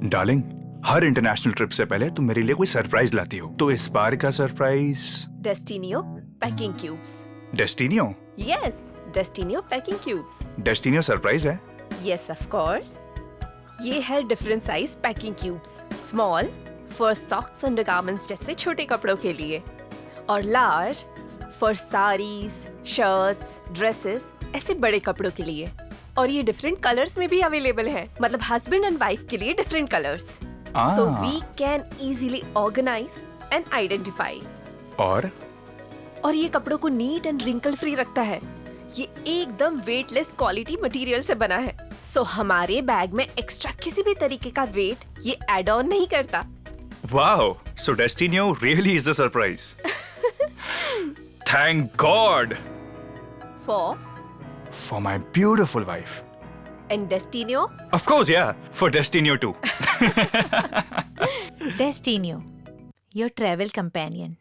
Darling, हर international trip से पहले तुम मेरे लिए कोई सरप्राइज लाती हो, तो इस बार का surprise Destinio Packing Cubes. Destinio. Yes, Destinio Packing Cubes. Destinio surprise है? Yes, of course. ये है different size packing cubes. Small for socks undergarments जैसे छोटे कपड़ों के लिए, और large for saris, shirts, dresses ऐसे बड़े कपड़ों के लिए। और ये डिफरेंट कलर्स में भी अवेलेबल है, मतलब हस्बैंड एंड वाइफ के लिए different colours, so we can easily organise and identify. और ये कपड़ों को नीट एंड रिंकल फ्री रखता है। ये एकदम वेटलेस क्वालिटी मटेरियल से बना है, सो हमारे बैग में एक्स्ट्रा किसी भी तरीके का वेट ये एड ऑन नहीं करता। Wow, so Destinio really is the surprise. Thank god For my beautiful wife. and Destinio. Of course, yeah, for Destinio too. Destinio, your travel companion.